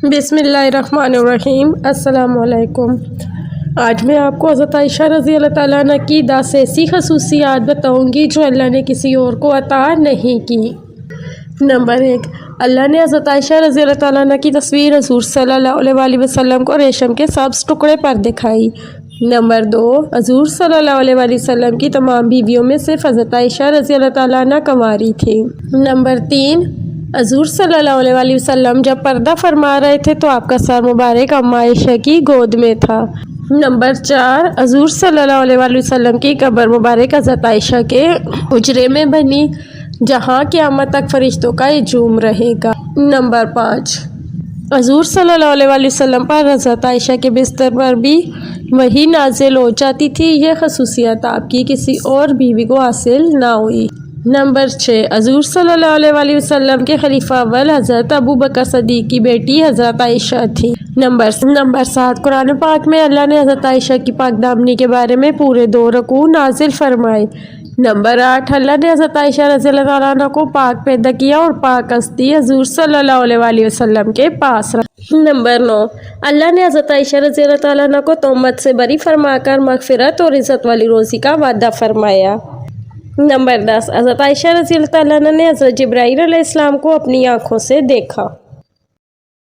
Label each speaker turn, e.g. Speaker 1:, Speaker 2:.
Speaker 1: बिस्मिल्लाहिर्रहमानिर्रहीम। अस्सलाम वालेकुम। आज मैं आपको हज़रत आयशा रज़ी अल्लाह ताला अन्हा की 10 ऐसी खसूसियात बताऊंगी जो अल्लाह ने किसी और को अता नहीं की। नंबर 1, अल्लाह ने हज़रत आयशा रज़ी अल्लाह ताला अन्हा की तस्वीर हुज़ूर सल्लल्लाहु अलैहि वसल्लम को रेशम के सब्ज़ टुकड़े पर दिखाई। नंबर 2, हुज़ूर सल्लल्लाहु अलैहि वसल्लम की तमाम बीवियों में सिर्फ हज़रत आयशा रज़ी अल्लाह ताला अन्हा कंवारी थी। नंबर 3, हुज़ूर सल्लल्लाहु अलैहि वसल्लम जब पर्दा फरमा रहे थे तो आपका सर मुबारक अम्मा आयशा की गोद में था। नंबर 4, हुज़ूर सल्लल्लाहु अलैहि वसल्लम की कब्र मुबारक हज़रत आयशा के हुजरे में बनी जहाँ क़यामत तक फरिश्तों का हजूम रहेगा। नंबर 5, हुज़ूर सल्लल्लाहु अलैहि वसल्लम पर हज़रत आयशा के बिस्तर पर भी वही नाजिल हो जाती थी। यह खसूसियत आपकी किसी और बीवी को हासिल ना हुई। नंबर 6, हुज़ूर सल्लल्लाहु अलैहि वसल्लम के खलीफा अव्वल हज़रत अबू बकर सिद्दीक़ की बेटी हज़रत आयशा थी। नंबर 7, कुरान पाक में अल्लाह ने हज़रत आयशा की पाकदामनी के बारे में पूरे 2 रकू नाजिल फरमाए। नंबर 8, अल्लाह ने हज़रत आयशा रज़ी अल्लाह अन्हा को पाक पैदा किया और पाक हस्ती हुज़ूर सल्लल्लाहु अलैहि वसल्लम के पास रखा। नंबर 9, अल्लाह ने हज़रत आयशा रज़ी अल्लाह अन्हा को तोहमत से बरी फरमाकर मग़फ़िरत और इज़्ज़त वाली रोज़ी का वादा फरमाया। नंबर 10, हज़रत आयशा रज़ी अल्लाह अन्हा ने हज़रत जिब्राईल अलैहिस्सलाम को अपनी आँखों से देखा।